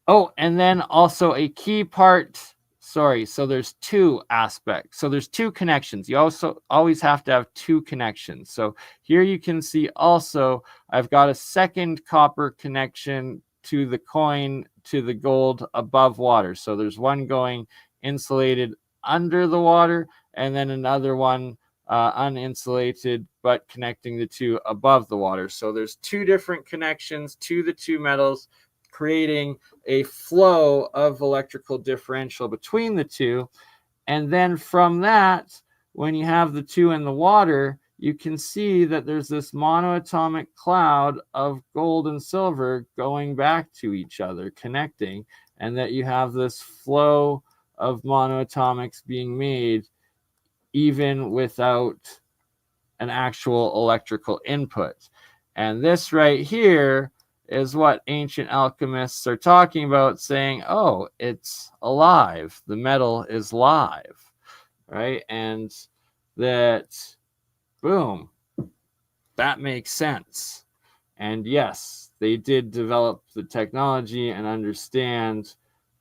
[SPEAKER 2] Oh, and then also a key part, sorry, so there's two aspects. So there's two connections. You also always have to have two connections. So here you can see also, I've got a second copper connection to the coin, to the gold above water. So there's one going insulated under the water, and then another one uninsulated, but connecting the two above the water. So there's two different connections to the two metals, creating a flow of electrical differential between the two. And then from that, when you have the two in the water, you can see that there's this monoatomic cloud of gold and silver going back to each other, connecting, and that you have this flow of monoatomics being made even without an actual electrical input. And this right here is what ancient alchemists are talking about, saying, oh, it's alive. The metal is live, right? And that, boom, that makes sense. And yes, they did develop the technology and understand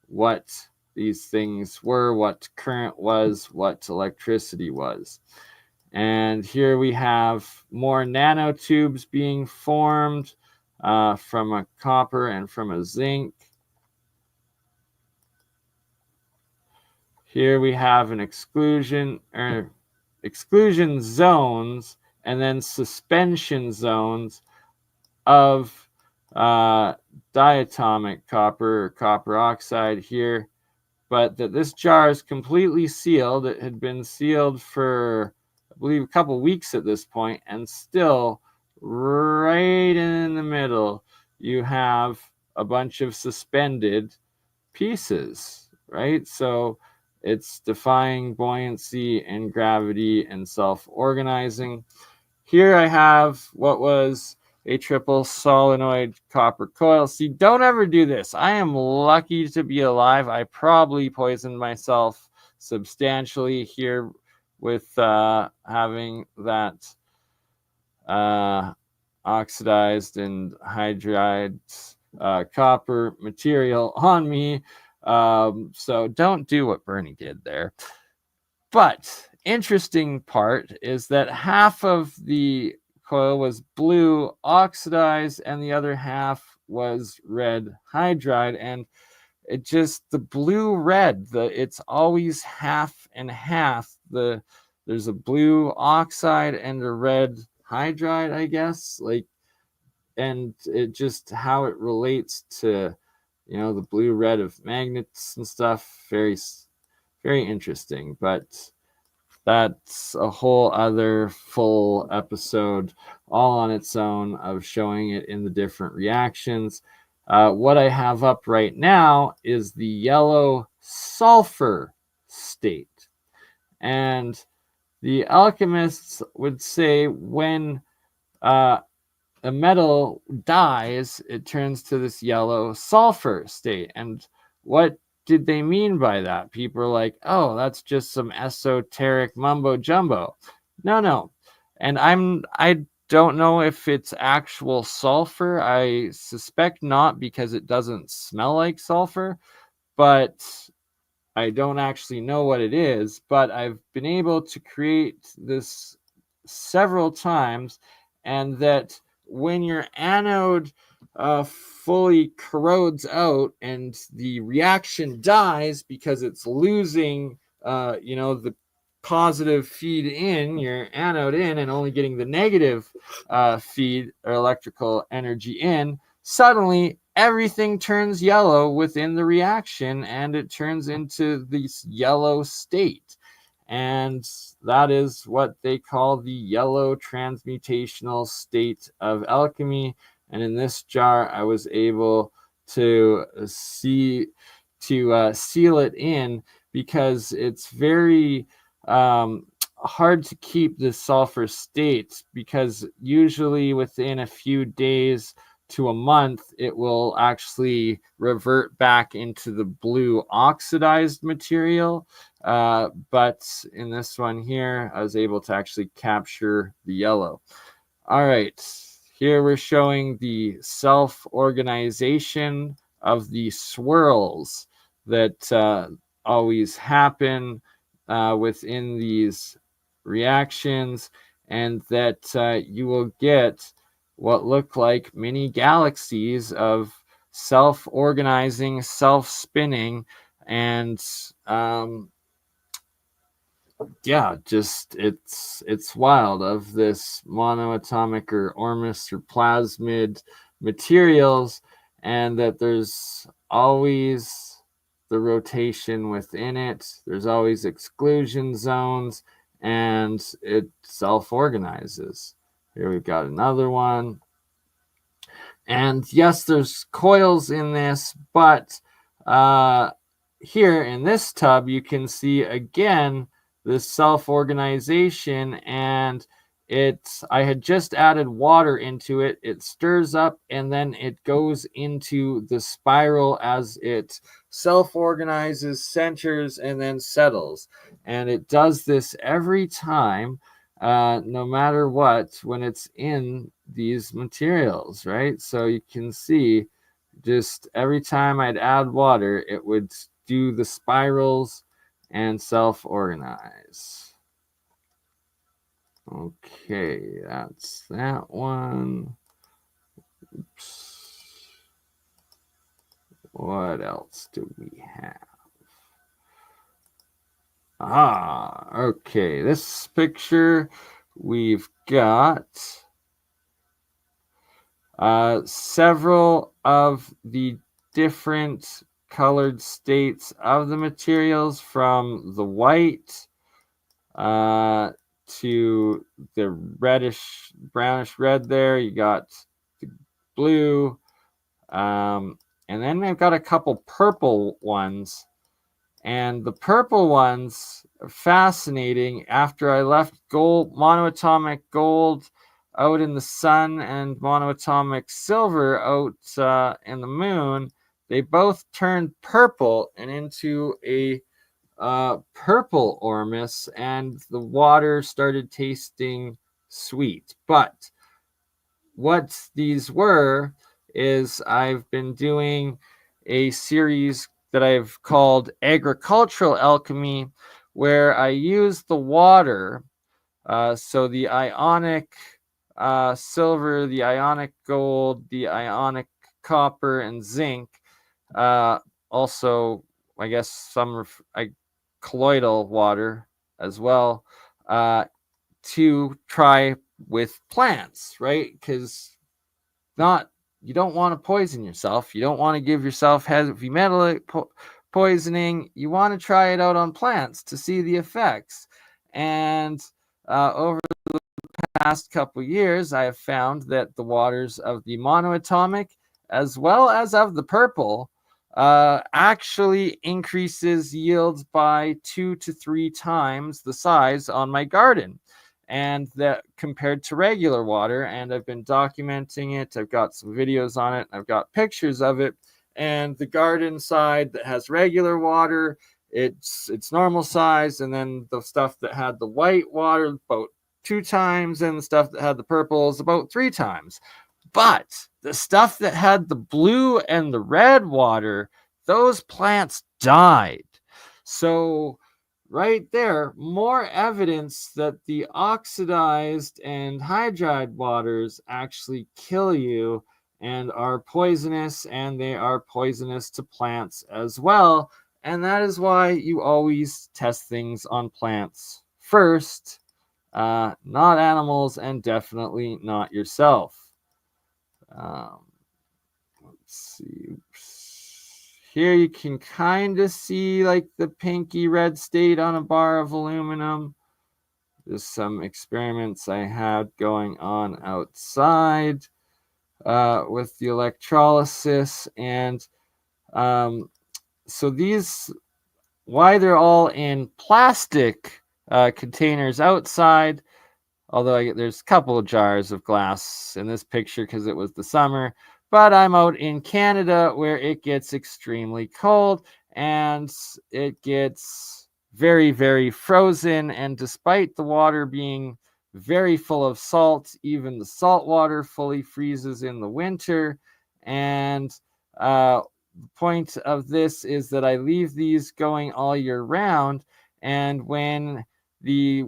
[SPEAKER 2] what these things were, what current was, what electricity was. And here we have more nanotubes being formed from a copper and from a zinc. Here we have an exclusion zones and then suspension zones of diatomic copper or copper oxide here, but that this jar is completely sealed. It had been sealed for, I believe, a couple weeks at this point, and still right in the middle you have a bunch of suspended pieces, right? So it's defying buoyancy and gravity and self-organizing. Here I have what was a triple solenoid copper coil. See, don't ever do this. I am lucky to be alive. I probably poisoned myself substantially here with having that oxidized and hydride copper material on me. So don't do what Bernie did there. But interesting part is that half of the coil was blue oxidized and the other half was red hydride. And it just, the blue red, it's always half and half. There's a blue oxide and a red hydride, I guess, like, and it just how it relates to, you know, the blue red of magnets and stuff. Very interesting, but that's a whole other full episode all on its own of showing it in the different reactions. What I have up right now is the yellow sulfur state. And the alchemists would say when a metal dies, it turns to this yellow sulfur state. And what did they mean by that? People are like, oh, that's just some esoteric mumbo jumbo. No. And I don't know if it's actual sulfur. I suspect not, because it doesn't smell like sulfur, but I don't actually know what it is. But I've been able to create this several times, and that when your anode fully corrodes out and the reaction dies because it's losing, the positive feed in, your anode in, and only getting the negative feed or electrical energy in, suddenly everything turns yellow within the reaction and it turns into this yellow state. and that is what they call the yellow transmutational state of alchemy. And in this jar, I was able to seal it in, because it's very hard to keep the sulfur state, because usually within a few days to a month, it will actually revert back into the blue oxidized material. But in this one here, I was able to actually capture the yellow. All right, here we're showing the self-organization of the swirls that always happen within these reactions, and that you will get what look like mini galaxies of self-organizing, self-spinning, and yeah, just it's wild, of this monoatomic or ormus or plasmid materials, and that there's always the rotation within it. There's always exclusion zones, and it self-organizes. Here we've got another one. And yes, there's coils in this, but here in this tub, you can see again this self-organization, and I had just added water into it. It stirs up, and then it goes into the spiral as it self-organizes, centers, and then settles. And it does this every time, no matter what, when it's in these materials, right? So you can see, just every time I'd add water, it would do the spirals and self-organize. Okay, that's that one. Oops. What else do we have? Okay, this picture, we've got several of the different colored states of the materials, from the white to the reddish, brownish red there. You got the blue, and then we've got a couple purple ones. And the purple ones are fascinating. After I left monoatomic gold out in the sun and monoatomic silver out in the moon, they both turned purple and into a purple ormus, and the water started tasting sweet. But what these were is, I've been doing a series that I've called Agricultural Alchemy, where I use the water, so the ionic silver, the ionic gold, the ionic copper, and zinc, also I guess some colloidal water as well, to try with plants, right? Because you don't want to poison yourself. You don't want to give yourself heavy metal poisoning. You want to try it out on plants to see the effects. And over the past couple years, I have found that the waters of the monoatomic, as well as of the purple, actually increases yields by 2 to 3 times the size on my garden, and that compared to regular water. And I've been documenting it. I've got some videos on it. I've got pictures of it. And the garden side that has regular water, it's normal size, and then the stuff that had the white water about 2 times, and the stuff that had the purple is about 3 times. But the stuff that had the blue and the red water, those plants died. So right there, more evidence that the oxidized and hydride waters actually kill you and are poisonous, and they are poisonous to plants as well. And that is why you always test things on plants first, not animals, and definitely not yourself. Let's see. Oops. here you can kind of see like the pinky red state on a bar of aluminum. Just some experiments I had going on outside with the electrolysis. And so these, why they're all in plastic containers outside, although there's a couple of jars of glass in this picture because it was the summer, but I'm out in Canada where it gets extremely cold and it gets very, very frozen. And despite the water being very full of salt, even the salt water fully freezes in the winter. And the point of this is that I leave these going all year round. And when the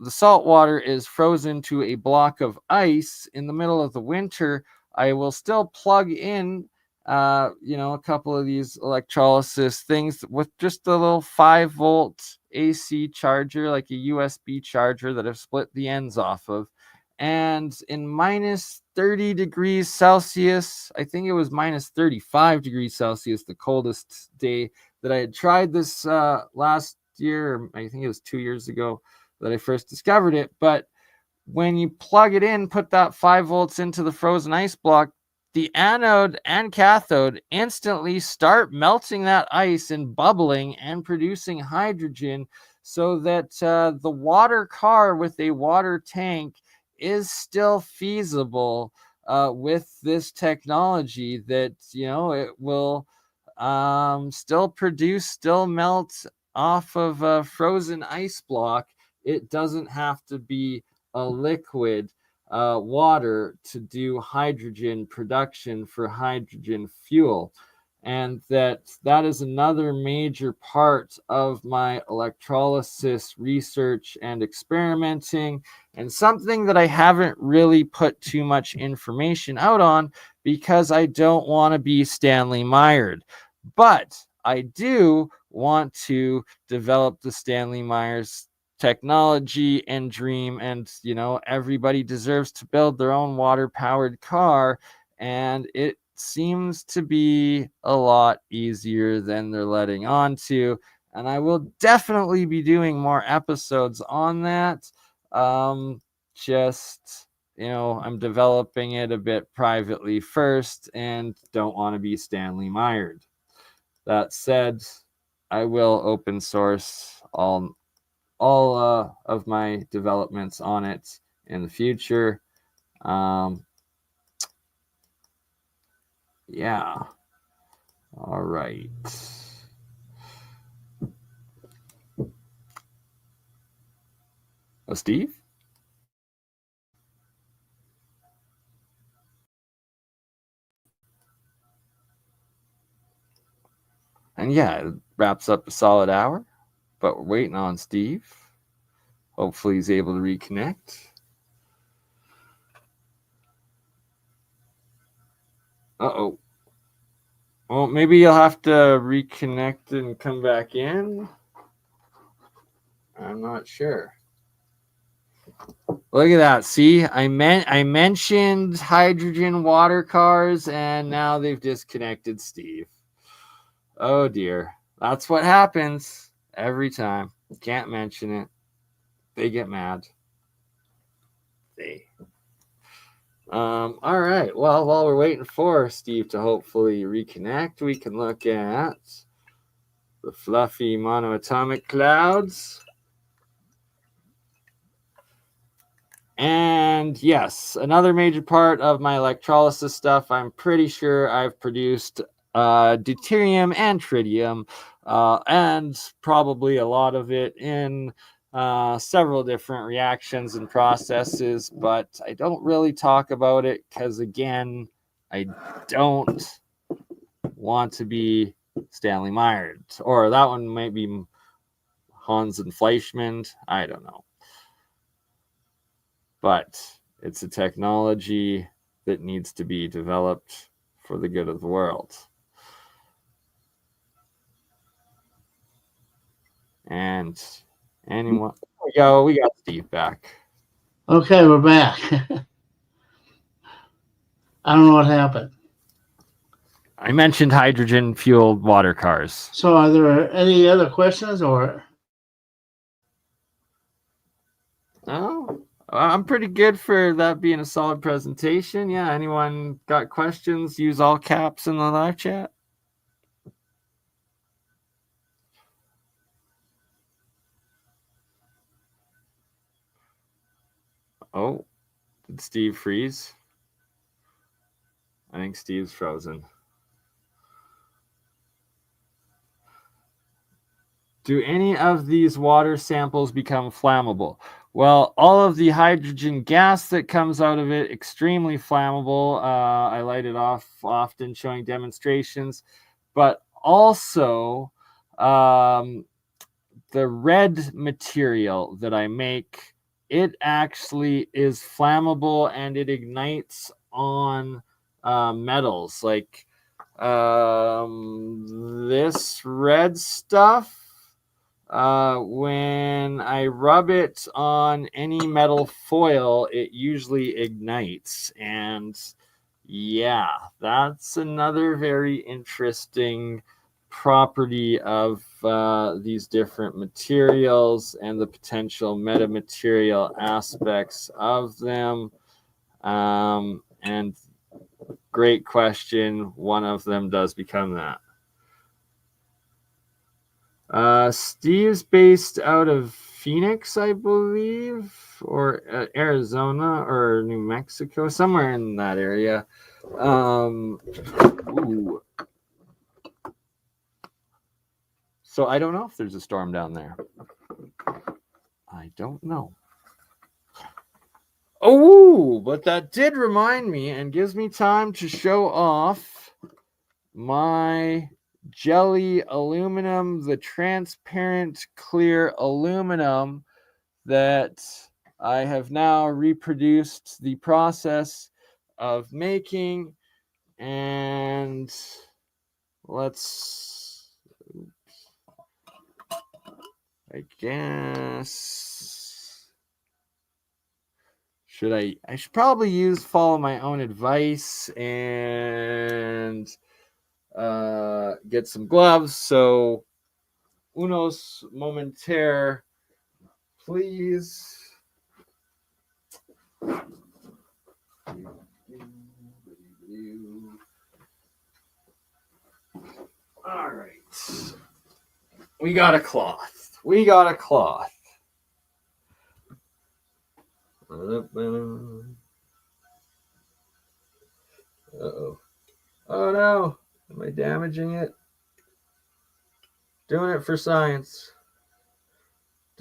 [SPEAKER 2] salt water is frozen to a block of ice in the middle of the winter, I will still plug in, a couple of these electrolysis things with just a little 5-volt AC charger, like a USB charger that I've split the ends off of. And in minus 30 degrees Celsius, I think it was minus 35 degrees Celsius, the coldest day that I had tried this last year, I think it was 2 years ago that I first discovered it. But when you plug it in, put that 5 volts into the frozen ice block, the anode and cathode instantly start melting that ice and bubbling and producing hydrogen, so that the water car with a water tank is still feasible with this technology, that it will still produce, still melt off of a frozen ice block. It doesn't have to be a liquid water to do hydrogen production for hydrogen fuel. And that is another major part of my electrolysis research and experimenting, and something that I haven't really put too much information out on because I don't want to be Stanley Myered. But I do want to develop the Stanley Myers technology and dream, and everybody deserves to build their own water powered car, and it seems to be a lot easier than they're letting on to. And I will definitely be doing more episodes on that. Just I'm developing it a bit privately first and don't want to be Stanley Myered. That said, I will open source all of my developments on it in the future. Yeah. All right. Oh, Steve? And yeah, it wraps up a solid hour, but we're waiting on Steve. Hopefully he's able to reconnect. Uh-oh. Well, maybe you'll have to reconnect and come back in. I'm not sure. Look at that. See, I mentioned hydrogen water cars, and now they've disconnected Steve. Oh dear. That's what happens every time. Can't mention it. They get mad. All right. Well, while we're waiting for Steve to hopefully reconnect, we can look at the fluffy monoatomic clouds. And yes, another major part of my electrolysis stuff, I'm pretty sure I've produced deuterium and tritium, and probably a lot of it in several different reactions and processes, but I don't really talk about it because, again, I don't want to be Stanley Myered. Or that one might be Hans and Fleischmann. I don't know. But it's a technology that needs to be developed for the good of the world. And anyone, there we got Steve back.
[SPEAKER 1] Okay, we're back. I don't know what happened.
[SPEAKER 2] I mentioned hydrogen-fueled water cars.
[SPEAKER 1] So are there any other questions or?
[SPEAKER 2] Oh, I'm pretty good for that being a solid presentation. Yeah, anyone got questions? Use all caps in the live chat. Oh, did Steve freeze? I think Steve's frozen. Do any of these water samples become flammable? Well, all of the hydrogen gas that comes out of it, extremely flammable. I light it off often showing demonstrations, but also the red material that I make, it actually is flammable and it ignites on metals like this red stuff. When I rub it on any metal foil, it usually ignites. And yeah, that's another very interesting property of these different materials and the potential metamaterial aspects of them. And great question. One of them does become that. Steve's based out of Phoenix, I believe, or Arizona or New Mexico, somewhere in that area. Ooh. So I don't know if there's a storm down there. I don't know. Oh, but that did remind me and gives me time to show off my jelly aluminum, the transparent clear aluminum that I have now reproduced the process of making. And let's, I guess, I should probably follow my own advice and get some gloves. So unos momenter, please. All right. We got a cloth. Uh-oh. Oh no. Am I damaging it? Doing it for science.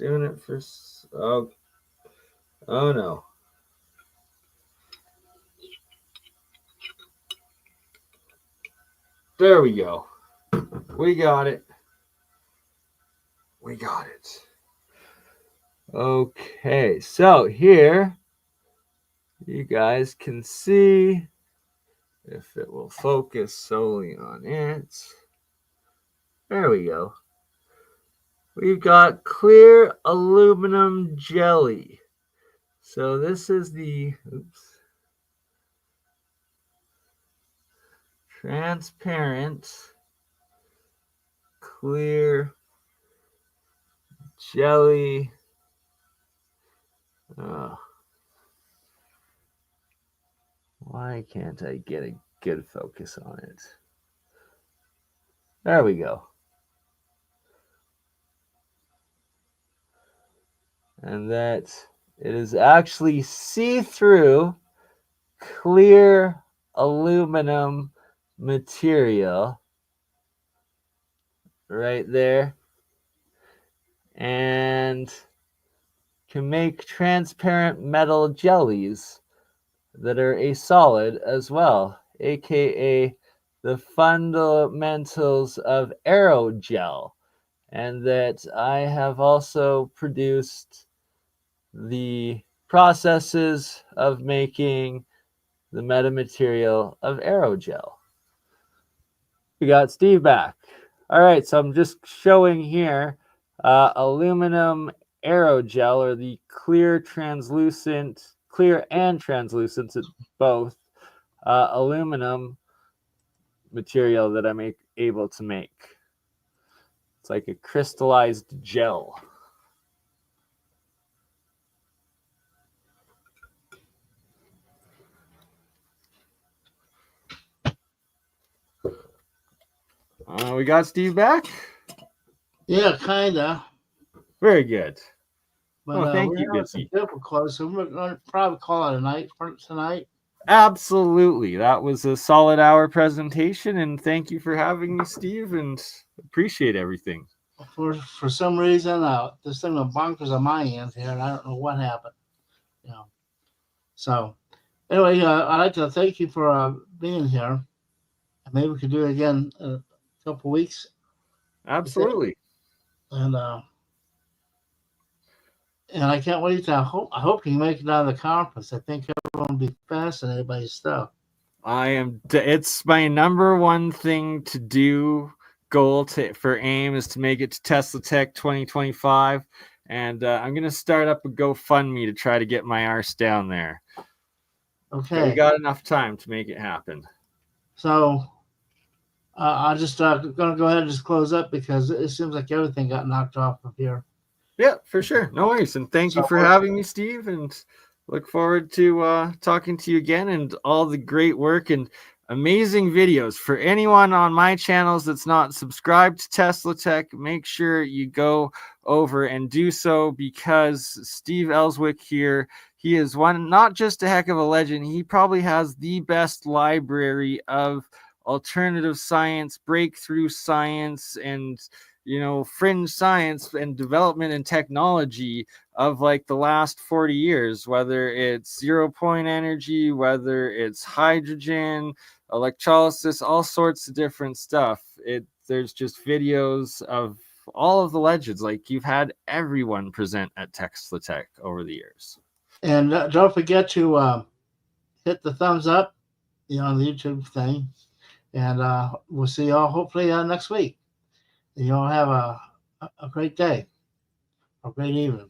[SPEAKER 2] Oh no. There we go. We got it. Okay, so here you guys can see, if it will focus solely on it. There we go. We've got clear aluminum jelly. So this is the transparent clear jelly. Why can't I get a good focus on it? There we go. And that it is actually see-through clear aluminum material right there, and can make transparent metal jellies that are a solid as well, aka the fundamentals of aerogel. And that I have also produced the processes of making the metamaterial of aerogel. We got Steve back. All right, so I'm just showing here aluminum aerogel, or the clear and translucent, it's both, aluminum material that I'm able to make. It's like a crystallized gel. We got Steve back?
[SPEAKER 1] Yeah, kinda.
[SPEAKER 2] Very good.
[SPEAKER 1] But
[SPEAKER 2] Thank
[SPEAKER 1] we're
[SPEAKER 2] you,
[SPEAKER 1] having
[SPEAKER 2] Busy.
[SPEAKER 1] some difficulties, so we're going to probably call it a night for tonight.
[SPEAKER 2] Absolutely. That was a solid hour presentation, and thank you for having me, Steve, and appreciate everything.
[SPEAKER 1] For some reason, this thing went bonkers on my end here, and I don't know what happened. You know. So, anyway, I'd like to thank you for being here. Maybe we could do it again in a couple weeks.
[SPEAKER 2] Absolutely.
[SPEAKER 1] And I can't wait to. I hope you can make it down to the conference. I think everyone will be fascinated by your stuff.
[SPEAKER 2] It's my number one thing to do. Goal for AIM is to make it to TeslaTech 2025, and I'm gonna start up a GoFundMe to try to get my arse down there.
[SPEAKER 1] Okay,
[SPEAKER 2] but we got enough time to make it happen.
[SPEAKER 1] So I'm just gonna go ahead and just close up because it seems like everything got knocked off of here.
[SPEAKER 2] Yeah, for sure. No worries. And thank you for having me, Steve. And look forward to talking to you again, and all the great work and amazing videos. For anyone on my channels that's not subscribed to TeslaTech, make sure you go over and do so, because Steve Ellswick here, he is not just a heck of a legend, he probably has the best library of alternative science, breakthrough science, and fringe science and development and technology of like the last 40 years, whether it's 0-point energy, whether it's hydrogen, electrolysis, all sorts of different stuff. There's just videos of all of the legends. Like, you've had everyone present at TeslaTech over the years.
[SPEAKER 1] And don't forget to hit the thumbs up, on the YouTube thing. And we'll see y'all hopefully next week. And y'all have a great day, a great evening.